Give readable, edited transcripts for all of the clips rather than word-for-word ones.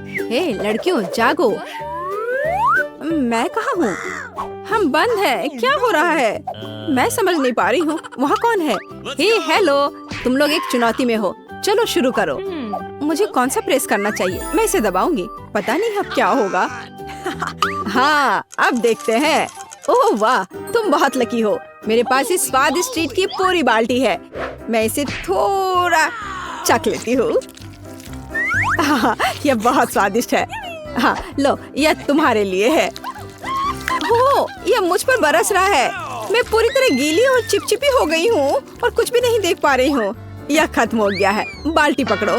हे लड़कियों जागो। मैं कहाँ हूँ? हम बंद है। क्या हो रहा है? मैं समझ नहीं पा रही हूँ। वहाँ कौन है? हे हेलो, तुम लोग एक चुनौती में हो। चलो शुरू करो। मुझे कौन सा प्रेस करना चाहिए? मैं इसे दबाऊंगी। पता नहीं अब क्या होगा। हाँ अब देखते हैं। ओह वाह, तुम बहुत लकी हो। मेरे पास इस स्वादिष्ट ट्रीट की पूरी बाल्टी है। मैं इसे थोड़ा चख लेती हूँ। हाँ, यह बहुत स्वादिष्ट है। हाँ लो, यह तुम्हारे लिए है। हो, यह मुझ पर बरस रहा है। मैं पूरी तरह गीली और चिपचिपी हो गई हूँ और कुछ भी नहीं देख पा रही हूँ। यह खत्म हो गया है। बाल्टी पकड़ो।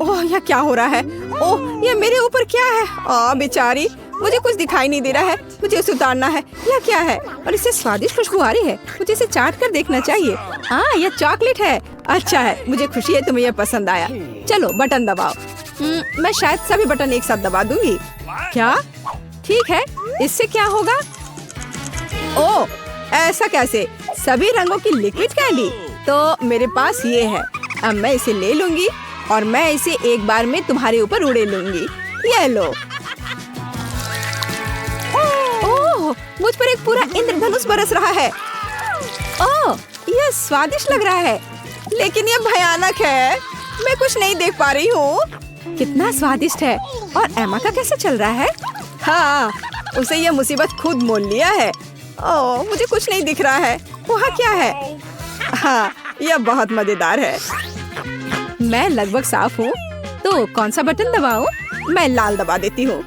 ओह यह क्या हो रहा है? ओह यह मेरे ऊपर क्या है? बेचारी, मुझे कुछ दिखाई नहीं दे रहा है। मुझे उसे उतारना है। यह क्या है? और इससे स्वादिष्ट खुशबू आ रही है। मुझे इसे चाट कर देखना चाहिए। हाँ यह चॉकलेट है। अच्छा है, मुझे खुशी है तुम्हें यह पसंद आया। चलो बटन दबाओ। मैं शायद सभी बटन एक साथ दबा दूंगी। क्या? ठीक है, इससे क्या होगा? ओह ऐसा कैसे? सभी रंगों की लिक्विड कैंडी। तो मेरे पास ये है। अब मैं इसे ले लूंगी और मैं इसे एक बार में तुम्हारे ऊपर उड़े लूंगी। ये लो। ओह मुझ पर एक पूरा इंद्रधनुष बरस रहा है। ओह यह स्वादिष्ट लग रहा है, लेकिन यह भयानक है। मैं कुछ नहीं देख पा रही हूँ। कितना स्वादिष्ट है। और एमा का कैसा चल रहा है? हाँ, उसे यह मुसीबत खुद मोल लिया है। ओह मुझे कुछ नहीं दिख रहा है। वहाँ क्या है? हाँ यह बहुत मजेदार है। मैं लगभग साफ हूँ। तो कौन सा बटन दबाऊं? मैं लाल दबा देती हूँ।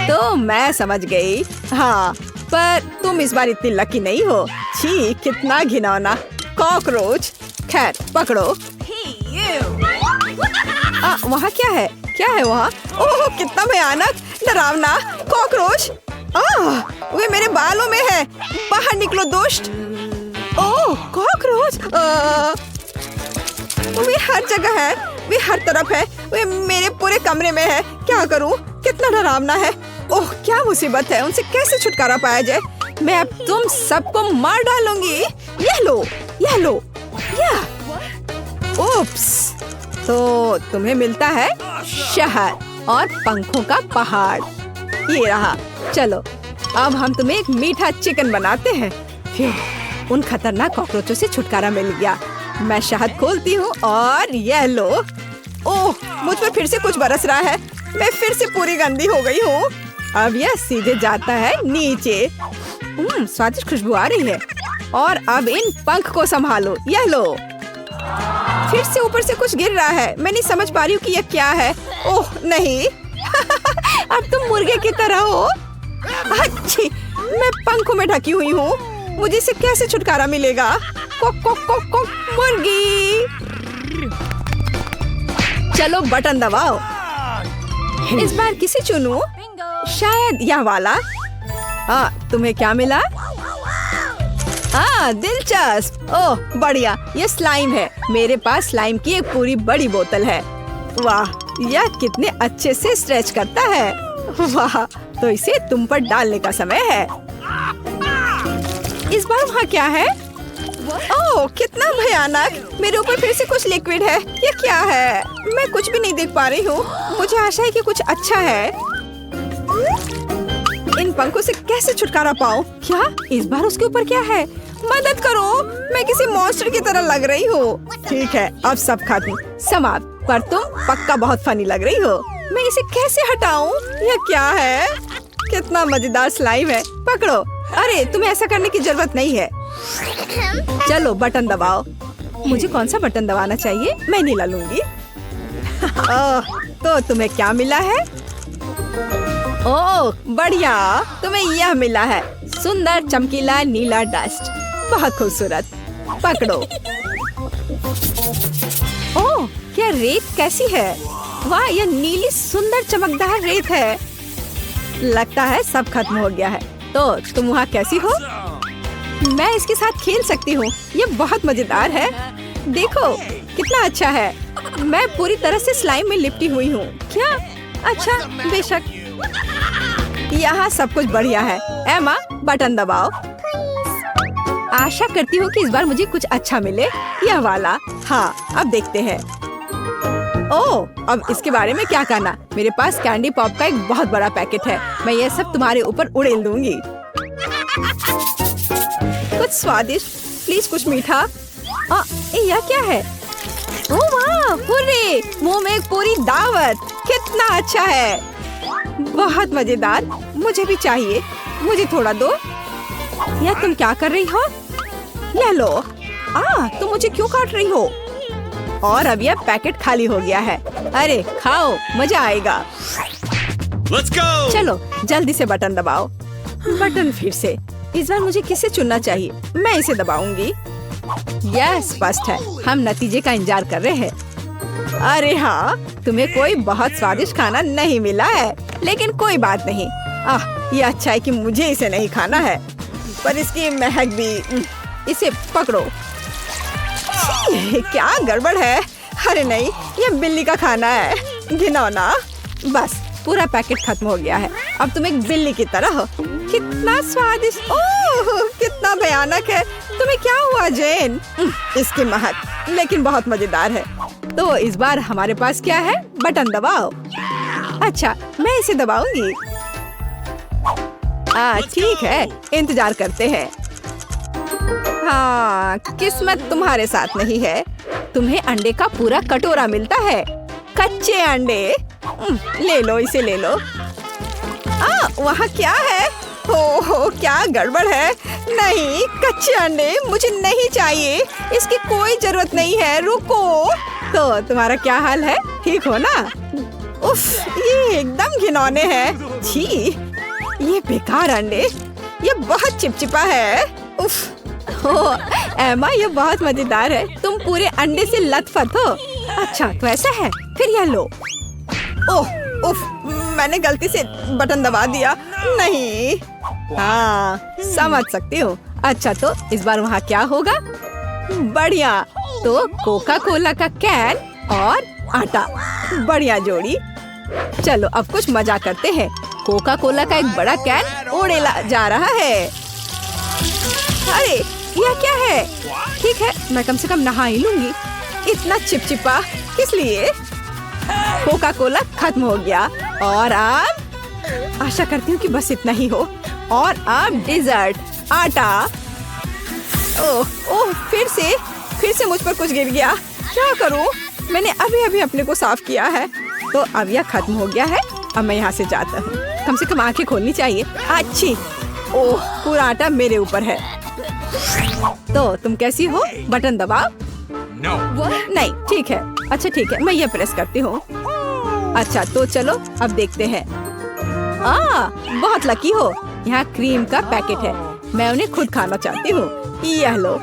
तो मैं समझ गई। हाँ पर तुम इस बार इतनी लकी नहीं हो। छी कितना घिनौना कॉकरोच। खैर पकड़ो। वहाँ क्या है? क्या है वहाँ? ओह कितना भयानक डरावना कॉकरोच। वे मेरे बालों में है। बाहर निकलो दुष्ट। ओह कॉकरोच। वे हर जगह है। वे हर तरफ है। वे मेरे पूरे कमरे में है। क्या करूं? कितना डरावना है। ओह क्या मुसीबत है। उनसे कैसे छुटकारा पाया जाए? मैं अब तुम सबको मार डालूंगी। यह लो, यह लो, यह। ओप्स, तो तुम्हें मिलता है शहर और पंखों का पहाड़। ये रहा। चलो अब हम तुम्हें एक मीठा चिकन बनाते हैं। फिर उन खतरनाक कॉकरोचों से छुटकारा मिल गया। मैं शहद खोलती हूँ और यह लो। ओह मुझ पर फिर से कुछ बरस रहा है। मैं फिर से पूरी गंदी हो गई हूँ। अब यह सीधे जाता है नीचे। स्वादिष्ट खुशबू आ रही है। और अब इन पंख को संभालो। यह लो। फिर से ऊपर से कुछ गिर रहा है। मैं नहीं समझ पा रही हूँ कि यह क्या है। ओह नहीं। अब तुम मुर्गे की तरह हो। अच्छी, मैं पंखों में ढकी हुई हूँ। मुझे इससे कैसे छुटकारा मिलेगा? कोक कोक कोक कोक मुर्गी। चलो बटन दबाओ। इस बार किसे चुनूं? शायद यह वाला। तुम्हें क्या मिला? दिलचस्प। ओह बढ़िया, ये स्लाइम है। मेरे पास स्लाइम की एक पूरी बड़ी बोतल है। वाह, यह कितने अच्छे से स्ट्रेच करता है। वाह, तो इसे तुम पर डालने का समय है। इस बार वहाँ क्या है? ओह कितना भयानक। मेरे ऊपर फिर से कुछ लिक्विड है। ये क्या है? मैं कुछ भी नहीं देख पा रही हूँ। मुझे आशा है कि कुछ अच्छा है। इन पंखों से कैसे छुटकारा पाऊँ? क्या इस बार उसके ऊपर क्या है? मदद करो, मैं किसी मॉन्स्टर की तरह लग रही हूँ। ठीक है, अब सब खत्म, समाप्त। पर तुम पक्का बहुत फनी लग रही हो। मैं इसे कैसे हटाऊँ? यह क्या है? कितना मजेदार स्लाइम है। पकड़ो। अरे तुम्हें ऐसा करने की जरूरत नहीं है। चलो बटन दबाओ। मुझे कौन सा बटन दबाना चाहिए? मैं नीला लूंगी। तो तुम्हें क्या मिला है? ओह बढ़िया, तुम्हें यह मिला है। सुंदर चमकीला नीला डस्ट। बहुत खूबसूरत। पकड़ो। ओह क्या रेत कैसी है? वाह, यह नीली सुंदर चमकदार रेत है। लगता है सब खत्म हो गया है। तो तुम वहाँ कैसी हो? मैं इसके साथ खेल सकती हूँ। ये बहुत मजेदार है। देखो कितना अच्छा है। मैं पूरी तरह से स्लाइम में लिपटी हुई हूँ। क्या? अच्छा बेशक। यहाँ सब कुछ बढ़िया है। एमा बटन दबाओ। आशा करती हूँ कि इस बार मुझे कुछ अच्छा मिले। यह वाला। हाँ अब देखते हैं। ओह, अब इसके बारे में क्या कहना? मेरे पास कैंडी पॉप का एक बहुत बड़ा पैकेट है। मैं ये सब तुम्हारे ऊपर उड़ेल दूंगी। कुछ स्वादिष्ट, प्लीज कुछ मीठा। यह क्या है? ओह वाह, हुर्रे! मुंह में एक पूरी दावत। कितना अच्छा है, बहुत मजेदार। मुझे भी चाहिए, मुझे थोड़ा दो। या तुम क्या कर रही हो? ले लो। तुम मुझे क्यों काट रही हो? और अब यह पैकेट खाली हो गया है। अरे खाओ, मजा आएगा। Let's go! चलो जल्दी से बटन दबाओ। बटन फिर से। इस बार मुझे किसे चुनना चाहिए? मैं इसे दबाऊंगी। यह स्पष्ट है, हम नतीजे का इंतजार कर रहे हैं। अरे हाँ, तुम्हें कोई बहुत स्वादिष्ट खाना नहीं मिला है, लेकिन कोई बात नहीं। ये अच्छा है कि मुझे इसे नहीं खाना है, पर इसकी महक भी। इसे पकड़ो। क्या गड़बड़ है? अरे नहीं, ये बिल्ली का खाना है, घिनौना। बस पूरा पैकेट खत्म हो गया है। अब तुम एक बिल्ली की तरह हो। कितना स्वादिष्ट, ओह कितना भयानक है। तुम्हें क्या हुआ जेन? इसकी महक, लेकिन बहुत मजेदार है। तो इस बार हमारे पास क्या है? बटन दबाओ। अच्छा, मैं इसे दबाऊंगी। ठीक है, इंतजार करते हैं। हाँ, किस्मत तुम्हारे साथ नहीं है। तुम्हें अंडे का पूरा कटोरा मिलता है। कच्चे अंडे। ले लो, इसे ले लो। वहाँ क्या है? ओह, क्या गड़बड़ है? नहीं, कच्चे अंडे मुझे नहीं चाहिए। इसकी कोई जरूरत नहीं है। रुको। तो तुम्हारा क्या हाल है? ठीक हो ना? उफ, ये एकदम घिनौने हैं। छी, ये बेकार अंडे। ये बहुत चिपचिपा है। उफ। एमा, ये बहुत मजेदार है। तुम पूरे अंडे से लथपथ हो। अच्छा, तो ऐसा है? फिर यह लो। ओह, उफ, मैंने गलती से बटन दबा दिया। नहीं। समझ सकती हूँ। अच्छा, तो इस बार वहाँ क्या होगा? बढ़िया। तो कोका कोला का कैन और आटा, बढ़िया जोड़ी। चलो अब कुछ मजा करते हैं। कोका कोला का एक बड़ा कैन उड़ेला जा रहा है। अरे यह क्या है? ठीक है, मैं कम से कम नहा ही लूंगी। इतना चिपचिपा किस लिए? कोका कोला खत्म हो गया। और अब आशा करती हूँ कि बस इतना ही हो। और अब डेजर्ट, आटा। ओह, फिर से मुझ पर कुछ गिर गया। क्या करूँ? मैंने अभी अभी अपने को साफ किया है। तो अब यह खत्म हो गया है। अब मैं यहाँ से जाता हूँ। कम से कम आंखें खोलनी चाहिए। अच्छी। ओह, पूरा आटा मेरे ऊपर है। तो तुम कैसी हो? बटन दबाओ। नहीं, ठीक है। अच्छा ठीक है, मैं ये प्रेस करती हूँ। अच्छा, तो चलो अब देखते हैं। बहुत लकी हो। यहाँ क्रीम का पैकेट है। मैं उन्हें खुद खाना चाहती हूँ। यह लो।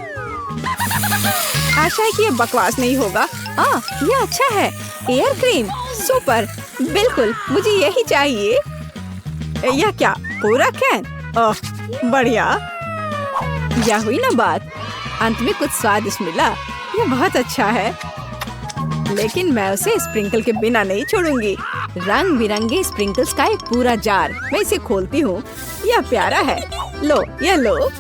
आशा है कि ये बकवास नहीं होगा। ये अच्छा है। Air cream, super. बिल्कुल, मुझे यही चाहिए। यह क्या? पूरा कैन? बढ़िया। यह हुई ना बात। अंत में कुछ स्वादिष्ट मिला। ये बहुत अच्छा है, लेकिन मैं उसे स्प्रिंकल के बिना नहीं छोड़ूंगी। रंग बिरंगे स्प्रिंकल्स का एक पूरा जार। मैं इसे खोलती हूँ। यह प्यारा है। लो, यह लो।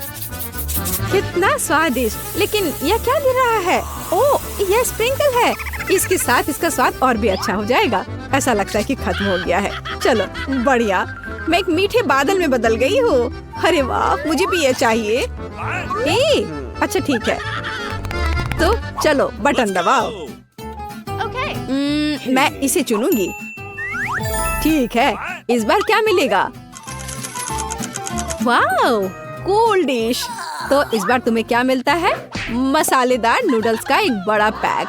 कितना स्वादिष्ट। लेकिन यह क्या गिर रहा है? ओह, यह स्प्रिंकल है। इसके साथ इसका स्वाद और भी अच्छा हो जाएगा। ऐसा लगता है कि खत्म हो गया है। चलो, बढ़िया। मैं एक मीठे बादल में बदल गई हूँ। अरे वाह, मुझे भी ये चाहिए। अच्छा ठीक है, तो चलो बटन दबाओ। मैं इसे चुनूंगी। ठीक है, इस बार क्या मिलेगा? Wow, cool dish. तो इस बार तुम्हें क्या मिलता है? मसालेदार नूडल्स का एक बड़ा पैक।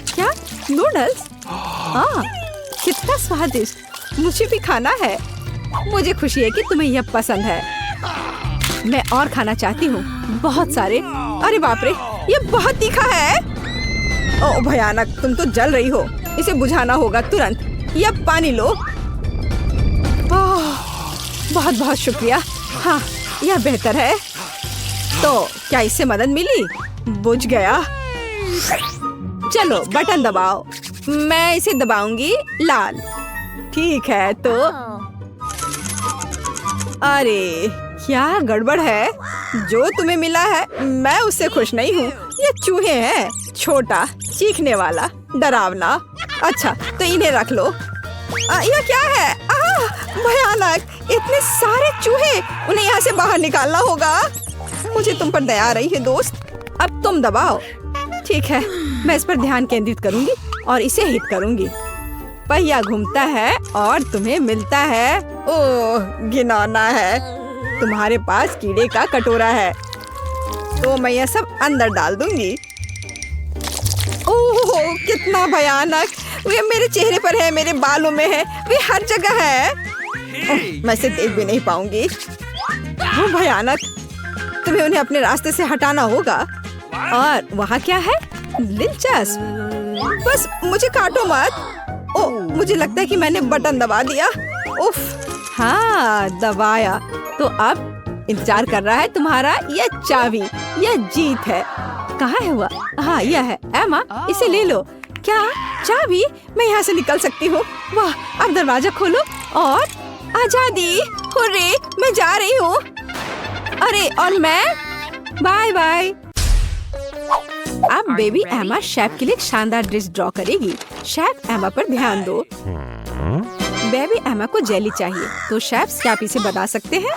क्या नूडल्स? कितना स्वादिष्ट। मुझे भी खाना है। मुझे खुशी है कि तुम्हें यह पसंद है। मैं और खाना चाहती हूँ, बहुत सारे। अरे बाप रे, ये बहुत तीखा है। ओह भयानक, तुम तो जल रही हो। इसे बुझाना होगा तुरंत। यह पानी लो। बहुत बहुत शुक्रिया। हाँ, यह बेहतर है। तो क्या इससे मदद मिली? बुझ गया। चलो बटन दबाओ। मैं इसे दबाऊंगी लाल। ठीक है, तो अरे क्या गड़बड़ है? जो तुम्हें मिला है मैं उससे खुश नहीं हूँ। ये चूहे हैं, छोटा, चीखने वाला, डरावना। अच्छा तो इन्हें रख लो। यह क्या है? भयानक, इतने सारे चूहे, उन्हें यहाँ से बाहर निकालना होगा। मुझे तुम पर दया आ रही है दोस्त, अब तुम दबाओ। ठीक है, मैं इस पर ध्यान केंद्रित करूंगी और इसे हिट करूंगी। पहिया घूमता है और तुम्हें मिलता है। ओह घिनौना है, तुम्हारे पास कीड़े का कटोरा है, तो मैं यह सब अंदर डाल दूंगी। ओह कितना भयानक, वे मेरे चेहरे पर है, मेरे बालों में है, वे हर जगह है। मैं इसे देख भी नहीं पाऊंगी। वो भयानक, तुम्हें उन्हें अपने रास्ते से हटाना होगा। और वहाँ क्या है? दिलचस्प, बस मुझे काटो मत। ओह मुझे लगता है कि मैंने बटन दबा दिया। उफ, हाँ दबाया। तो अब इंतजार कर रहा है तुम्हारा यह चाबी, यह जीत है। कहाँ है वह? हाँ यह है। एमा इसे ले लो। क्या चाबी? मैं यहाँ से निकल सकती हूँ। वाह, अब दरवाजा खोलो और आजादी। हुर्रे, मैं जा रही हूँ। अरे और मैं? Bye bye. अब बेबी एमा शेफ के लिए एक शानदार डिश ड्रॉ करेगी। शेफ एमा पर ध्यान दो। बेबी एमा को जेली चाहिए, तो शेफ क्या इसे बना सकते हैं?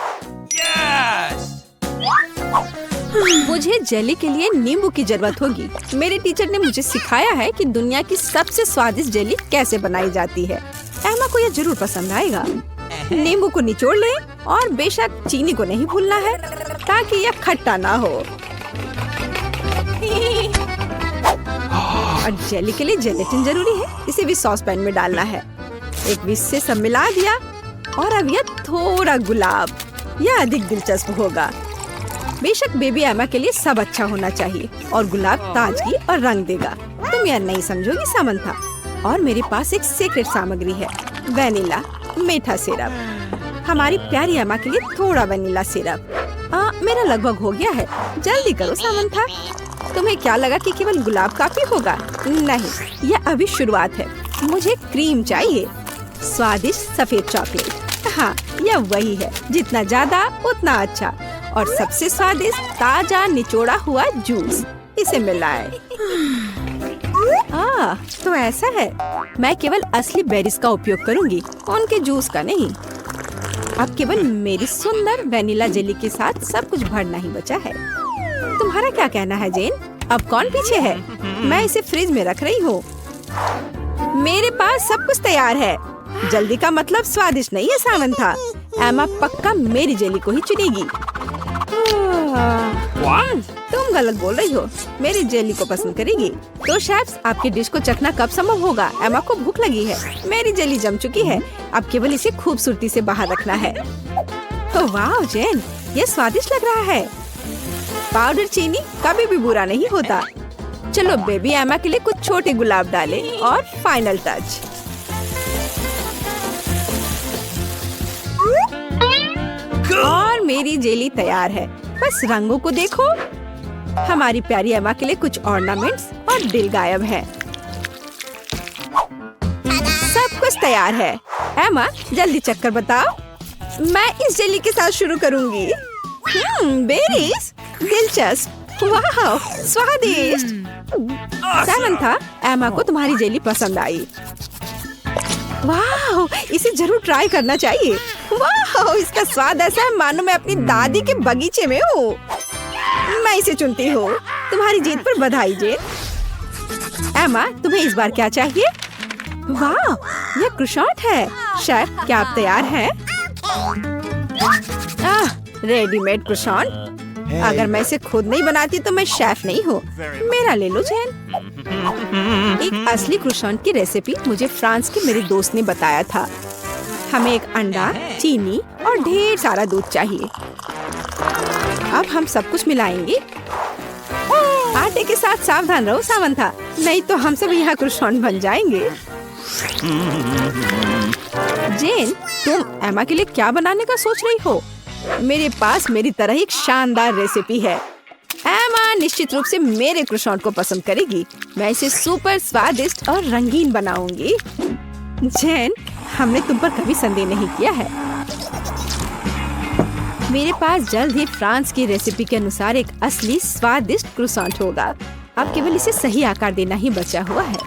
मुझे जेली के लिए नींबू की जरूरत होगी। मेरे टीचर ने मुझे सिखाया है कि दुनिया की सबसे स्वादिष्ट जेली कैसे बनाई जाती है। एमा को यह जरूर पसंद आएगा। नींबू को निचोड़ लें और बेशक चीनी को नहीं भूलना है, ताकि यह खट्टा ना हो। और जेली के लिए जेलेटिन जरूरी है, इसे भी सॉस पैन में डालना है। एक विस्क से सब मिला दिया और अब यह थोड़ा गुलाब, यह अधिक दिलचस्प होगा। बेशक बेबी एमा के लिए सब अच्छा होना चाहिए और गुलाब ताजगी और रंग देगा। तुम यह नहीं समझोगी सामंथा। और मेरे पास एक सीक्रेट सामग्री है, वेनिला मीठा सिरप। हमारी प्यारी एमा के लिए थोड़ा वेनिला सिरप। मेरा लगभग हो गया है, जल्दी करो सामंथा। तुम्हें क्या लगा कि केवल गुलाब काफी होगा? नहीं, यह अभी शुरुआत है। मुझे क्रीम चाहिए, स्वादिष्ट सफेद चॉकलेट। हाँ यह वही है, जितना ज्यादा उतना अच्छा। और सबसे स्वादिष्ट ताजा निचोड़ा हुआ जूस, इसे मिलाएं। तो ऐसा है, मैं केवल असली बेरीज का उपयोग करूंगी, उनके जूस का नहीं। अब केवल मेरी सुंदर वेनिला जेली के साथ सब कुछ भरना ही बचा है। तुम्हारा क्या कहना है जेन? अब कौन पीछे है? मैं इसे फ्रिज में रख रही हूँ। मेरे पास सब कुछ तैयार है। जल्दी का मतलब स्वादिष्ट नहीं है सामंथा। एमा पक्का मेरी जेली को ही चुनेगी। तुम गलत बोल रही हो, मेरी जेली को पसंद करेगी। तो शेफ्स, आपकी डिश को चखना कब संभव होगा? एमा को भूख लगी है। मेरी जेली जम चुकी है, अब केवल इसे खूबसूरती से बाहर रखना है। तो वाह जेन, ये स्वादिष्ट लग रहा है। पाउडर चीनी कभी भी बुरा नहीं होता। चलो बेबी एमा के लिए कुछ छोटे गुलाब डालें और फाइनल टच। और मेरी जेली तैयार है, बस रंगों को देखो। हमारी प्यारी एमा के लिए कुछ ऑर्नामेंट्स और दिल गायब है। सब कुछ तैयार है। एमा जल्दी चक्कर बताओ। मैं इस जेली के साथ शुरू करूंगी। बेरीज, दिलचस्प, वाह स्वादिष्ट। सामंथा, एमा को तुम्हारी जेली पसंद आई। वाह, इसे जरूर ट्राई करना चाहिए। वाह, इसका स्वाद ऐसा है मानो मैं अपनी दादी के बगीचे में हूँ। मैं इसे चुनती हूँ। तुम्हारी जीत पर बधाई जेन। एमा, तुम्हें इस बार क्या चाहिए? वाह, यह क्रोसेंट है। शेफ, क्या आप तैयार हैं? Readymade croissant. अगर मैं इसे खुद नहीं बनाती तो मैं शेफ नहीं हूँ। मेरा ले लो जेन। एक असली क्रोसेंट की रेसिपी मुझे फ्रांस के मेरे दोस्त ने बताया था। हमें एक अंडा, चीनी और ढेर सारा दूध चाहिए। अब हम सब कुछ मिलाएंगे। आटे के साथ सावधान रहो सामंथा, नहीं तो हम सब यहाँ क्रोसेंट बन जाएंगे। जेन, तुम एमा के लिए क्या बनाने का सोच रही हो? मेरे पास मेरी तरह एक शानदार रेसिपी है। एमा निश्चित रूप से मेरे क्रोसेंट को पसंद करेगी। मैं इसे सुपर स्वादिष्ट और रंगीन बनाऊंगी। जेन, हमने तुम पर कभी संदेह नहीं किया है। मेरे पास जल्द ही फ्रांस की रेसिपी के अनुसार एक असली स्वादिष्ट क्रोसेंट होगा। अब केवल इसे सही आकार देना ही बचा हुआ है।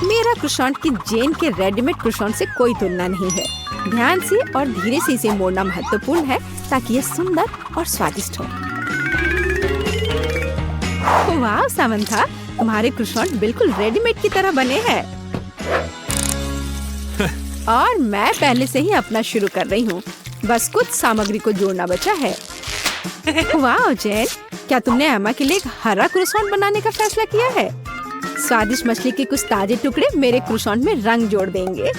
मेरा क्रोसेंट की जेन के रेडीमेड क्रोसेंट से कोई तुलना नहीं है। ध्यान से और धीरे से इसे मोड़ना महत्वपूर्ण है ताकि ये सुंदर और स्वादिष्ट हो। वाह सामंथा, तुम्हारे क्रोसेंट बिल्कुल रेडीमेड की तरह बने हैं। और मैं पहले से ही अपना शुरू कर रही हूँ, बस कुछ सामग्री को जोड़ना बचा है। वाह जेन, क्या तुमने एमा के लिए एक हरा क्रोसेंट बनाने का फैसला किया है? स्वादिष्ट मछली के कुछ ताजे टुकड़े मेरे क्रोसेंट में रंग जोड़ देंगे।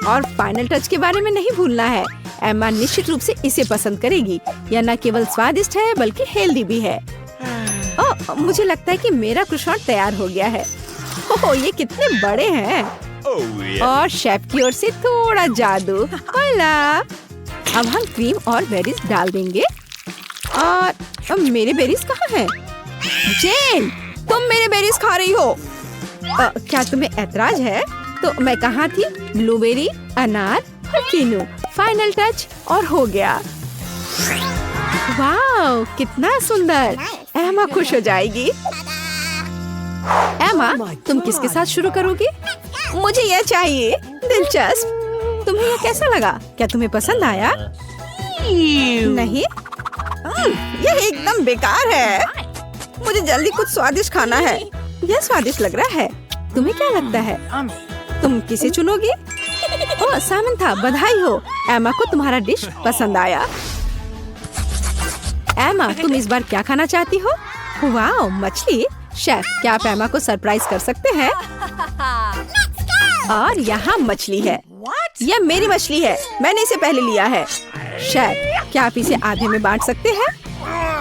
और फाइनल टच के बारे में नहीं भूलना है। एमा निश्चित रूप से इसे पसंद करेगी। यह न केवल स्वादिष्ट है बल्कि हेल्दी भी है। ओह, मुझे लगता है कि मेरा क्रोसेंट तैयार हो गया है। ओह, ये कितने बड़े हैं। और शेफ की ओर से थोड़ा जादू। होला। अब हम क्रीम और बेरीज डाल देंगे। और अब मेरे बेरीज कहाँ हैं? जेन, तुम मेरे बेरीज खा रही हो। क्या तुम्हें ऐतराज है? तो मैं कहाँ थी? ब्लूबेरी, अनार और कीनू। फाइनल टच और हो गया। वाह, कितना सुंदर। एमा खुश हो जाएगी। एमा, तुम किसके साथ शुरू करोगी? मुझे यह चाहिए। दिलचस्प। तुम्हें यह कैसा लगा? क्या तुम्हें पसंद आया? नहीं, यह एकदम बेकार है। मुझे जल्दी कुछ स्वादिष्ट खाना है। यह स्वादिष्ट लग रहा है। तुम्हें क्या लगता है? तुम किसे चुनोगी? ओह सामंथा, बधाई हो। एमा को तुम्हारा डिश पसंद आया। एमा, तुम इस बार क्या खाना चाहती हो? वाह, मछली। शेफ, क्या आप एमा को सरप्राइज कर सकते हैं? और यहाँ मछली है। यह मेरी मछली है। मैंने इसे पहले लिया है। शेफ, क्या आप इसे आधे में बांट सकते हैं?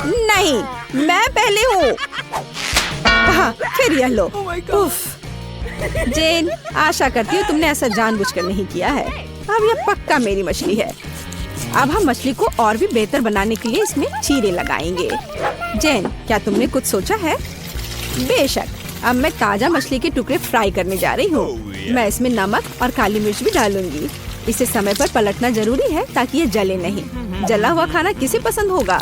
नहीं, मैं पहले हूँ। हाँ, फिर यह लो। उफ। जेन, आशा करती हूँ तुमने ऐसा जानबूझकर नहीं किया है। अब यह पक्का मेरी मछली है। अब हम मछली को और भी बेहतर बनाने के लिए इसमें चीरे लगाएंगे। जेन, क्या तुमने कुछ सोचा है? बेशक। अब मैं ताजा मछली के टुकड़े फ्राई करने जा रही हूँ। मैं इसमें नमक और काली मिर्च भी डालूंगी। इसे समय पर पलटना जरूरी है ताकि ये जले नहीं। जला हुआ खाना किसे पसंद होगा?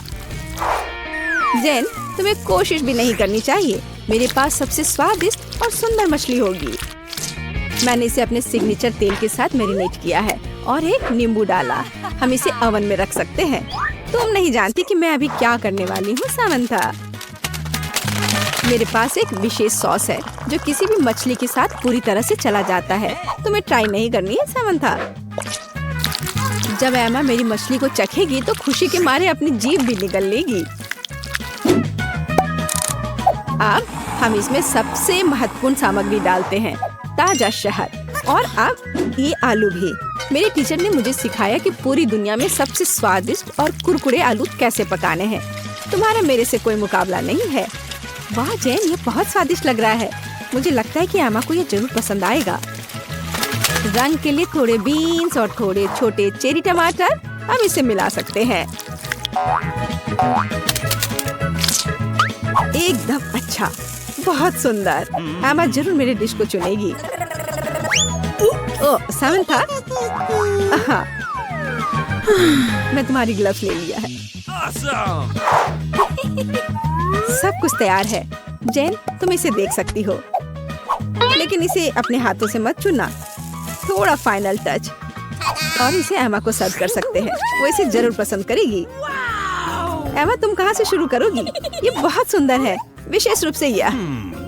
जेन, तुम्हें कोशिश भी नहीं करनी चाहिए। मेरे पास सबसे स्वादिष्ट और सुंदर मछली होगी। मैंने इसे अपने सिग्नेचर तेल के साथ मैरिनेट किया है और एक नींबू डाला। हम इसे ओवन में रख सकते हैं। तुम नहीं जानती कि मैं अभी क्या करने वाली हूँ सामंथा। मेरे पास एक विशेष सॉस है जो किसी भी मछली के साथ पूरी तरह से चला जाता है। तुम्हें ट्राई नहीं करनी है सामंथा। जब एमा मेरी मछली को चखेगी तो खुशी के मारे अपनी जीभ भी निगल लेगी। अब हम इसमें सबसे महत्वपूर्ण सामग्री डालते हैं, ताजा शहद। और अब ये आलू भी। मेरे टीचर ने मुझे सिखाया कि पूरी दुनिया में सबसे स्वादिष्ट और कुरकुरे आलू कैसे पकाने हैं। तुम्हारा मेरे से कोई मुकाबला नहीं है। वाह जैन, ये बहुत स्वादिष्ट लग रहा है। मुझे लगता है कि एमा को ये जरूर पसंद आएगा। रंग के लिए थोड़े बीन्स और थोड़े छोटे चेरी टमाटर। अब इसे मिला सकते हैं। एकदम अच्छा, बहुत सुंदर। एमा जरूर मेरे डिश को चुनेगी। ओह सामंथा, हाँ, मैं तुम्हारी ग्लव्स ले लिया है। सब कुछ तैयार है। जैन, तुम इसे देख सकती हो, लेकिन इसे अपने हाथों से मत छूना। थोड़ा फाइनल टच। और इसे एमा को सर्व कर सकते हैं। वो इसे जरूर पसंद करेगी। एमा, तुम कहाँ से शुरू करोगी? ये बहुत सुंदर है, विशेष रूप से यह।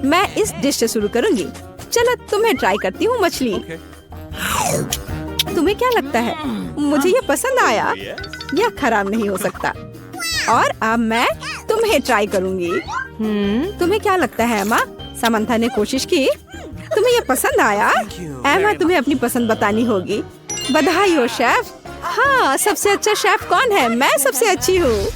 मैं इस डिश से शुरू करूंगी। चलो तुम्हें ट्राई करती हूँ मछली। तुम्हें क्या लगता है? मुझे ये पसंद आया। यह खराब नहीं हो सकता। और अब मैं तुम्हें ट्राई करूंगी। तुम्हें क्या लगता है एमा? समंथा ने कोशिश की। तुम्हें ये पसंद आया? एमा, तुम्हें अपनी पसंद बतानी होगी। बधाई हो शेफ। हाँ, सबसे अच्छा शेफ कौन है? मैं सबसे अच्छी हूँ।